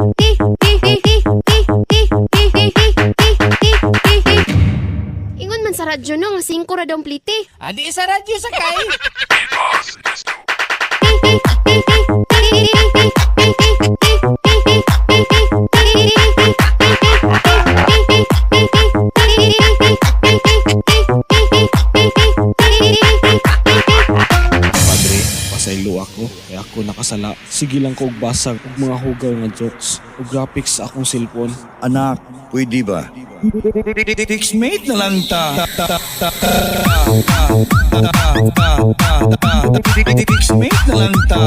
Ingon man sa radyo no, nga 5 ra daw ang plite. Adi sa radyo sakay. Padre, pasaylo ako. Kaya ako nakasala. Sige lang ko og basag og mga hugaw nga jokes ug graphics sa akong cellphone. Anak, pwede ba? Fixmate na lang ta. Fixmate na lang ta.